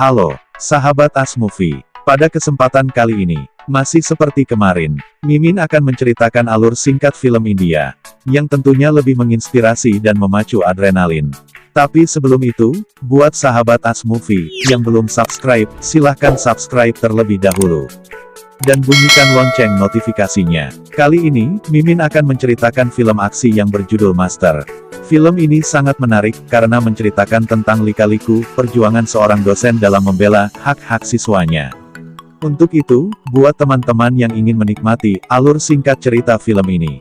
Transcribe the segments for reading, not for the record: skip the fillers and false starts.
Halo, sahabat Asmovie. Pada kesempatan kali ini, masih seperti kemarin, Mimin akan menceritakan alur singkat film India, yang tentunya lebih menginspirasi dan memacu adrenalin. Tapi sebelum itu, buat sahabat Asmovie yang belum subscribe, silahkan subscribe terlebih dahulu. Dan bunyikan lonceng notifikasinya. Kali ini, Mimin akan menceritakan film aksi yang berjudul Master. Film ini sangat menarik, karena menceritakan tentang lika-liku, perjuangan seorang dosen dalam membela hak-hak siswanya. Untuk itu, buat teman-teman yang ingin menikmati alur singkat cerita film ini,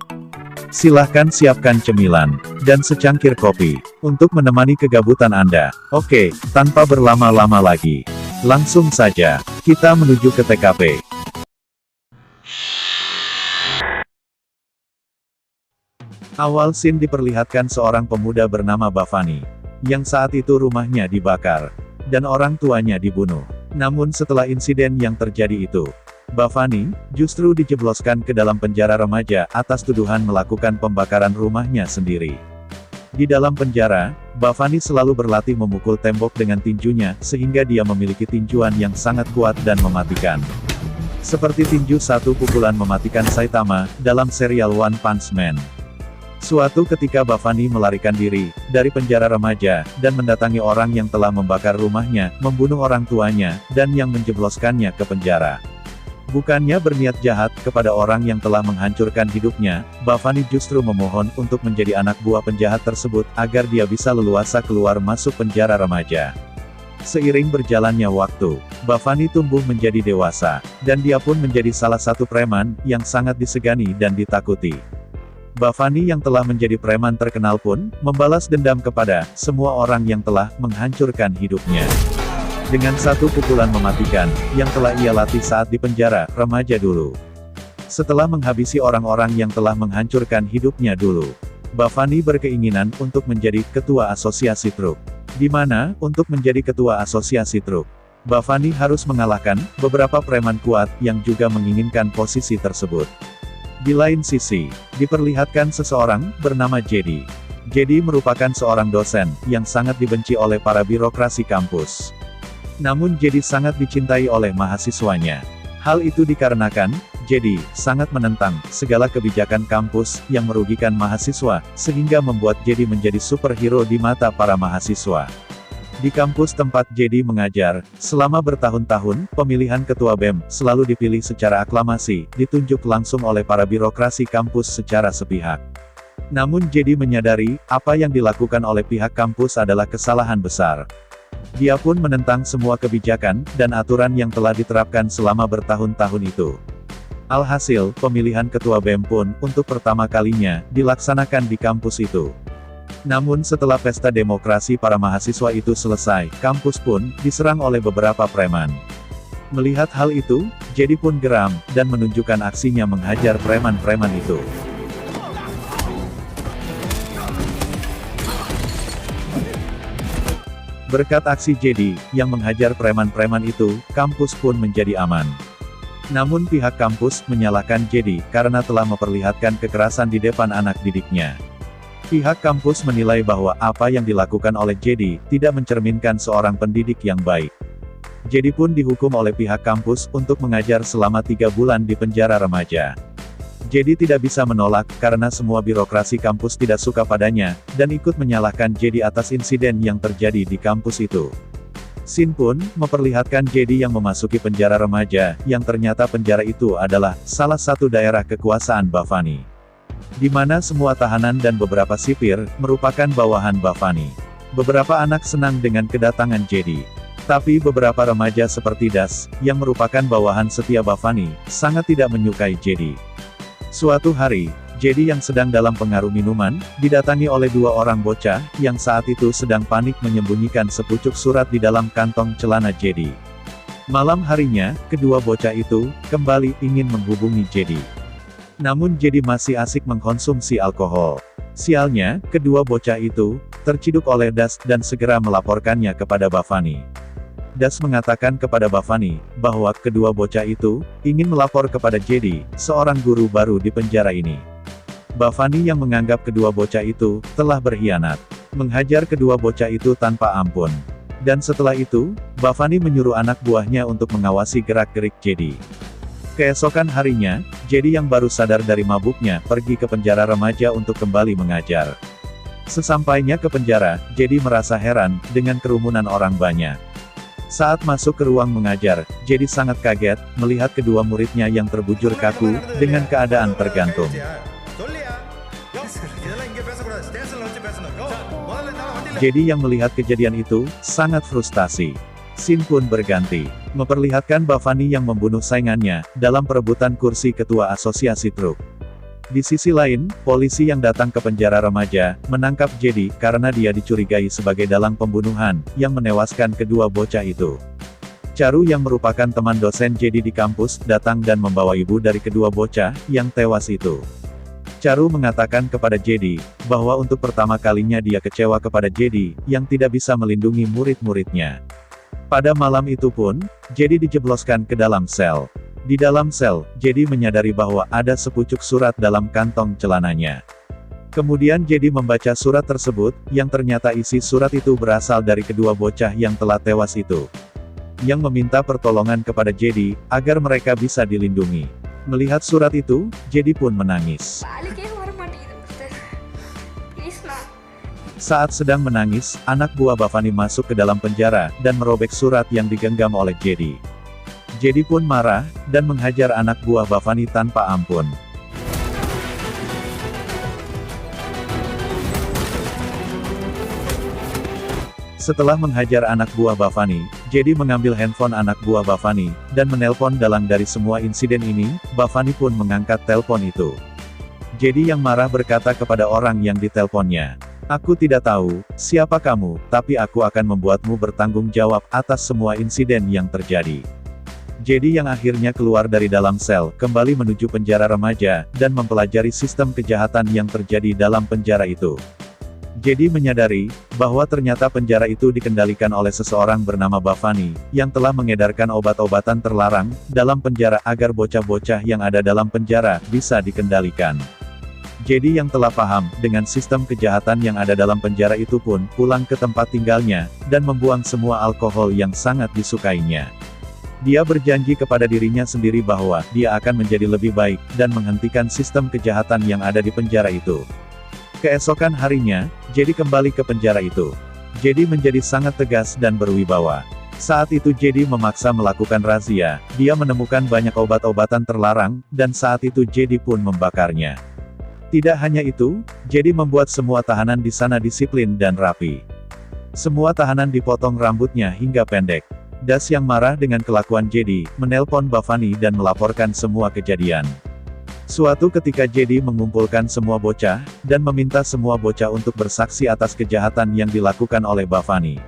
silahkan siapkan cemilan, dan secangkir kopi, untuk menemani kegabutan Anda. Oke, tanpa berlama-lama lagi, langsung saja, kita menuju ke TKP. Awal scene diperlihatkan seorang pemuda bernama Bhavani, yang saat itu rumahnya dibakar, dan orang tuanya dibunuh. Namun setelah insiden yang terjadi itu, Bhavani justru dijebloskan ke dalam penjara remaja atas tuduhan melakukan pembakaran rumahnya sendiri. Di dalam penjara, Bhavani selalu berlatih memukul tembok dengan tinjunya, sehingga dia memiliki tinjuan yang sangat kuat dan mematikan. Seperti tinju satu pukulan mematikan Saitama, dalam serial One Punch Man. Suatu ketika Bhavani melarikan diri dari penjara remaja, dan mendatangi orang yang telah membakar rumahnya, membunuh orang tuanya, dan yang menjebloskannya ke penjara. Bukannya berniat jahat kepada orang yang telah menghancurkan hidupnya, Bhavani justru memohon untuk menjadi anak buah penjahat tersebut, agar dia bisa leluasa keluar masuk penjara remaja. Seiring berjalannya waktu, Bhavani tumbuh menjadi dewasa, dan dia pun menjadi salah satu preman yang sangat disegani dan ditakuti. Bhavani yang telah menjadi preman terkenal pun membalas dendam kepada semua orang yang telah menghancurkan hidupnya dengan satu pukulan mematikan yang telah ia latih saat di penjara remaja dulu. Setelah menghabisi orang-orang yang telah menghancurkan hidupnya dulu, Bhavani berkeinginan untuk menjadi ketua asosiasi truk. Di mana, untuk menjadi ketua asosiasi truk, Bhavani harus mengalahkan beberapa preman kuat yang juga menginginkan posisi tersebut. Di lain sisi, diperlihatkan seseorang bernama Jedi. Jedi merupakan seorang dosen yang sangat dibenci oleh para birokrasi kampus. Namun Jedi sangat dicintai oleh mahasiswanya. Hal itu dikarenakan, Jedi sangat menentang segala kebijakan kampus yang merugikan mahasiswa, sehingga membuat Jedi menjadi superhero di mata para mahasiswa. Di kampus tempat Jedi mengajar, selama bertahun-tahun, pemilihan ketua BEM selalu dipilih secara aklamasi, ditunjuk langsung oleh para birokrasi kampus secara sepihak. Namun Jedi menyadari, apa yang dilakukan oleh pihak kampus adalah kesalahan besar. Dia pun menentang semua kebijakan dan aturan yang telah diterapkan selama bertahun-tahun itu. Alhasil, pemilihan ketua BEM pun, untuk pertama kalinya, dilaksanakan di kampus itu. Namun setelah pesta demokrasi para mahasiswa itu selesai, kampus pun diserang oleh beberapa preman. Melihat hal itu, Jedi pun geram, dan menunjukkan aksinya menghajar preman-preman itu. Berkat aksi Jedi yang menghajar preman-preman itu, kampus pun menjadi aman. Namun pihak kampus menyalahkan Jedi karena telah memperlihatkan kekerasan di depan anak didiknya. Pihak kampus menilai bahwa apa yang dilakukan oleh Jedi tidak mencerminkan seorang pendidik yang baik. Jedi pun dihukum oleh pihak kampus untuk mengajar selama 3 bulan di penjara remaja. Jedi tidak bisa menolak karena semua birokrasi kampus tidak suka padanya, dan ikut menyalahkan Jedi atas insiden yang terjadi di kampus itu. Scene pun memperlihatkan Jedi yang memasuki penjara remaja, yang ternyata penjara itu adalah salah satu daerah kekuasaan Bhavani, di mana semua tahanan dan beberapa sipir merupakan bawahan Bhavani. Beberapa anak senang dengan kedatangan Jedi. Tapi beberapa remaja seperti Das, yang merupakan bawahan setia Bhavani, sangat tidak menyukai Jedi. Suatu hari, Jedi yang sedang dalam pengaruh minuman, didatangi oleh 2 orang bocah, yang saat itu sedang panik menyembunyikan sepucuk surat di dalam kantong celana Jedi. Malam harinya, kedua bocah itu kembali ingin menghubungi Jedi. Namun Jedi masih asik mengkonsumsi alkohol. Sialnya, kedua bocah itu terciduk oleh Das dan segera melaporkannya kepada Bhavani. Das mengatakan kepada Bhavani bahwa kedua bocah itu ingin melapor kepada Jedi, seorang guru baru di penjara ini. Bhavani yang menganggap kedua bocah itu telah berkhianat, menghajar kedua bocah itu tanpa ampun. Dan setelah itu, Bhavani menyuruh anak buahnya untuk mengawasi gerak-gerik Jedi. Keesokan harinya, Jedi yang baru sadar dari mabuknya pergi ke penjara remaja untuk kembali mengajar. Sesampainya ke penjara, Jedi merasa heran dengan kerumunan orang banyak. Saat masuk ke ruang mengajar, Jedi sangat kaget melihat kedua muridnya yang terbujur kaku dengan keadaan tergantung. Jedi yang melihat kejadian itu sangat frustasi. Scene pun berganti, memperlihatkan Bhavani yang membunuh saingannya dalam perebutan kursi ketua asosiasi truk. Di sisi lain, polisi yang datang ke penjara remaja menangkap Jedi karena dia dicurigai sebagai dalang pembunuhan yang menewaskan kedua bocah itu. Charu yang merupakan teman dosen Jedi di kampus datang dan membawa ibu dari kedua bocah yang tewas itu. Charu mengatakan kepada Jedi bahwa untuk pertama kalinya dia kecewa kepada Jedi yang tidak bisa melindungi murid-muridnya. Pada malam itu pun, Jedi dijebloskan ke dalam sel. Di dalam sel, Jedi menyadari bahwa ada sepucuk surat dalam kantong celananya. Kemudian Jedi membaca surat tersebut, yang ternyata isi surat itu berasal dari kedua bocah yang telah tewas itu. Yang meminta pertolongan kepada Jedi, agar mereka bisa dilindungi. Melihat surat itu, Jedi pun menangis. Saat sedang menangis, anak buah Bhavani masuk ke dalam penjara, dan merobek surat yang digenggam oleh Jedi. Jedi pun marah, dan menghajar anak buah Bhavani tanpa ampun. Setelah menghajar anak buah Bhavani, Jedi mengambil handphone anak buah Bhavani, dan menelpon dalang dari semua insiden ini. Bhavani pun mengangkat telepon itu. Jedi yang marah berkata kepada orang yang ditelponnya, "Aku tidak tahu siapa kamu, tapi aku akan membuatmu bertanggung jawab atas semua insiden yang terjadi." Jedi yang akhirnya keluar dari dalam sel, kembali menuju penjara remaja, dan mempelajari sistem kejahatan yang terjadi dalam penjara itu. Jedi menyadari bahwa ternyata penjara itu dikendalikan oleh seseorang bernama Bhavani, yang telah mengedarkan obat-obatan terlarang dalam penjara agar bocah-bocah yang ada dalam penjara bisa dikendalikan. Jedi yang telah paham dengan sistem kejahatan yang ada dalam penjara itu pun pulang ke tempat tinggalnya, dan membuang semua alkohol yang sangat disukainya. Dia berjanji kepada dirinya sendiri bahwa dia akan menjadi lebih baik, dan menghentikan sistem kejahatan yang ada di penjara itu. Keesokan harinya, Jedi kembali ke penjara itu. Jedi menjadi sangat tegas dan berwibawa. Saat itu Jedi memaksa melakukan razia, dia menemukan banyak obat-obatan terlarang, dan saat itu Jedi pun membakarnya. Tidak hanya itu, Jedi membuat semua tahanan di sana disiplin dan rapi. Semua tahanan dipotong rambutnya hingga pendek. Das yang marah dengan kelakuan Jedi, menelpon Bhavani dan melaporkan semua kejadian. Suatu ketika Jedi mengumpulkan semua bocah, dan meminta semua bocah untuk bersaksi atas kejahatan yang dilakukan oleh Bhavani.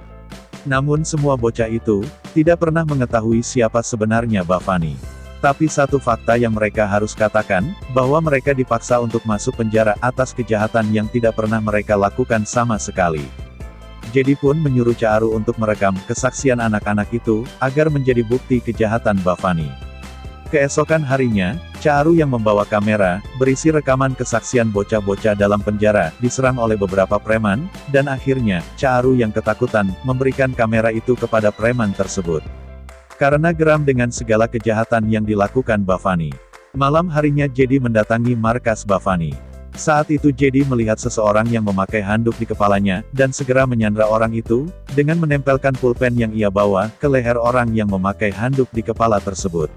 Namun semua bocah itu, tidak pernah mengetahui siapa sebenarnya Bhavani. Tapi satu fakta yang mereka harus katakan, bahwa mereka dipaksa untuk masuk penjara atas kejahatan yang tidak pernah mereka lakukan sama sekali. Jedi pun menyuruh Charu untuk merekam kesaksian anak-anak itu, agar menjadi bukti kejahatan Bhavani. Keesokan harinya, Charu yang membawa kamera, berisi rekaman kesaksian bocah-bocah dalam penjara, diserang oleh beberapa preman, dan akhirnya, Charu yang ketakutan, memberikan kamera itu kepada preman tersebut. Karena geram dengan segala kejahatan yang dilakukan Bhavani. Malam harinya Jedi mendatangi markas Bhavani. Saat itu Jedi melihat seseorang yang memakai handuk di kepalanya, dan segera menyandra orang itu, dengan menempelkan pulpen yang ia bawa, ke leher orang yang memakai handuk di kepala tersebut.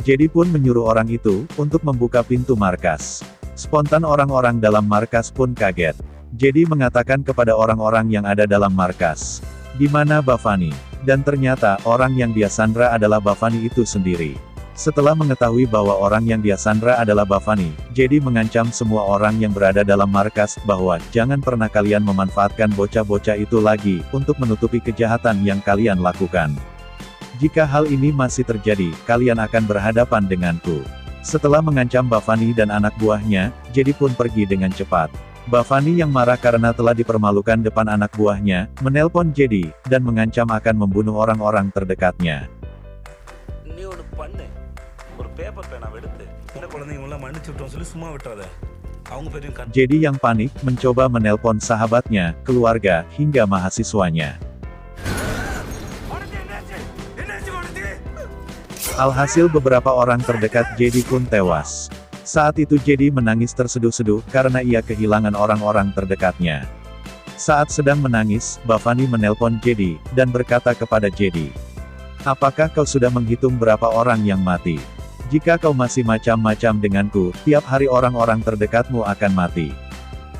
Jedi pun menyuruh orang itu, untuk membuka pintu markas. Spontan orang-orang dalam markas pun kaget. Jedi mengatakan kepada orang-orang yang ada dalam markas, "Di mana Bhavani?" Dan ternyata, orang yang dia sandra adalah Bhavani itu sendiri. Setelah mengetahui bahwa orang yang dia sandra adalah Bhavani, Jedi mengancam semua orang yang berada dalam markas, bahwa, jangan pernah kalian memanfaatkan bocah-bocah itu lagi, untuk menutupi kejahatan yang kalian lakukan. Jika hal ini masih terjadi, kalian akan berhadapan denganku. Setelah mengancam Bhavani dan anak buahnya, Jedi pun pergi dengan cepat. Bhavani yang marah karena telah dipermalukan depan anak buahnya, menelpon Jedi, dan mengancam akan membunuh orang-orang terdekatnya. Jedi yang panik, mencoba menelpon sahabatnya, keluarga, hingga mahasiswanya. Alhasil beberapa orang terdekat Jedi pun tewas. Saat itu Jedi menangis terseduh-seduh karena ia kehilangan orang-orang terdekatnya. Saat sedang menangis, Bhavani menelpon Jedi, dan berkata kepada Jedi, "Apakah kau sudah menghitung berapa orang yang mati? Jika kau masih macam-macam denganku, tiap hari orang-orang terdekatmu akan mati."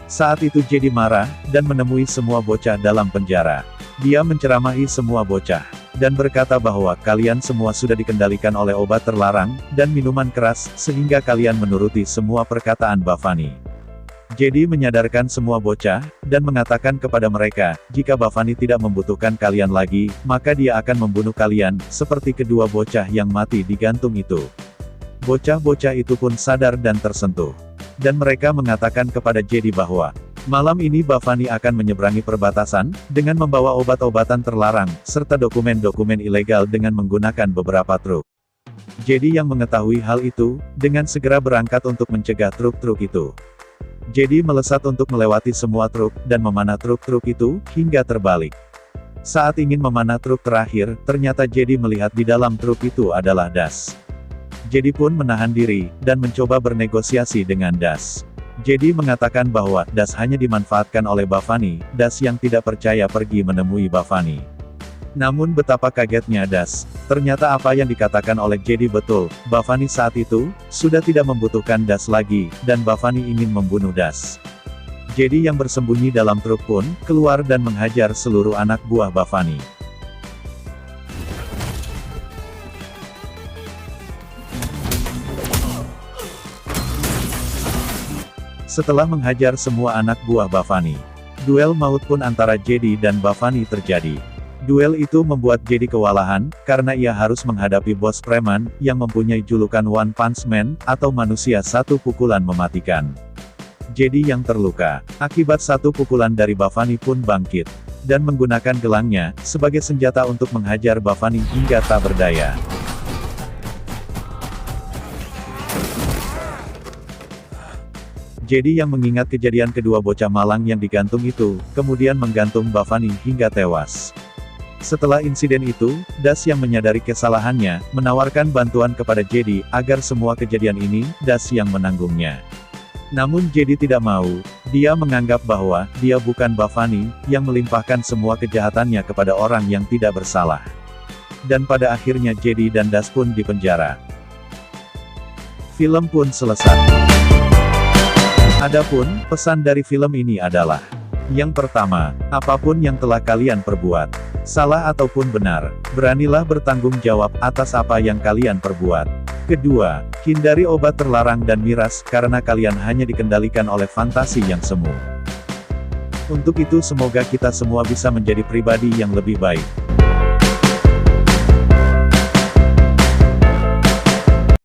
Saat itu Jedi marah, dan menemui semua bocah dalam penjara. Dia menceramahi semua bocah, dan berkata bahwa kalian semua sudah dikendalikan oleh obat terlarang, dan minuman keras, sehingga kalian menuruti semua perkataan Bhavani. Jedi menyadarkan semua bocah, dan mengatakan kepada mereka, jika Bhavani tidak membutuhkan kalian lagi, maka dia akan membunuh kalian, seperti kedua bocah yang mati di gantung itu. Bocah-bocah itu pun sadar dan tersentuh. Dan mereka mengatakan kepada Jedi bahwa, malam ini Bhavani akan menyeberangi perbatasan, dengan membawa obat-obatan terlarang, serta dokumen-dokumen ilegal dengan menggunakan beberapa truk. Jedi yang mengetahui hal itu, dengan segera berangkat untuk mencegah truk-truk itu. Jedi melesat untuk melewati semua truk, dan memanah truk-truk itu, hingga terbalik. Saat ingin memanah truk terakhir, ternyata Jedi melihat di dalam truk itu adalah Das. Jedi pun menahan diri, dan mencoba bernegosiasi dengan Das. Jedi mengatakan bahwa Das hanya dimanfaatkan oleh Bhavani. Das yang tidak percaya pergi menemui Bhavani. Namun betapa kagetnya Das, ternyata apa yang dikatakan oleh Jedi betul. Bhavani saat itu, sudah tidak membutuhkan Das lagi, dan Bhavani ingin membunuh Das. Jedi yang bersembunyi dalam truk pun, keluar dan menghajar seluruh anak buah Bhavani. Setelah menghajar semua anak buah Bhavani, duel maut pun antara Jedi dan Bhavani terjadi. Duel itu membuat Jedi kewalahan, karena ia harus menghadapi bos preman, yang mempunyai julukan One Punch Man, atau manusia satu pukulan mematikan. Jedi yang terluka, akibat satu pukulan dari Bhavani pun bangkit, dan menggunakan gelangnya, sebagai senjata untuk menghajar Bhavani hingga tak berdaya. Jedi yang mengingat kejadian kedua bocah malang yang digantung itu, kemudian menggantung Bhavani hingga tewas. Setelah insiden itu, Das yang menyadari kesalahannya, menawarkan bantuan kepada Jedi, agar semua kejadian ini, Das yang menanggungnya. Namun Jedi tidak mau, dia menganggap bahwa, dia bukan Bhavani, yang melimpahkan semua kejahatannya kepada orang yang tidak bersalah. Dan pada akhirnya Jedi dan Das pun dipenjara. Film pun selesai. Adapun, pesan dari film ini adalah, yang pertama, apapun yang telah kalian perbuat, salah ataupun benar, beranilah bertanggung jawab atas apa yang kalian perbuat. Kedua, hindari obat terlarang dan miras, karena kalian hanya dikendalikan oleh fantasi yang semu. Untuk itu semoga kita semua bisa menjadi pribadi yang lebih baik.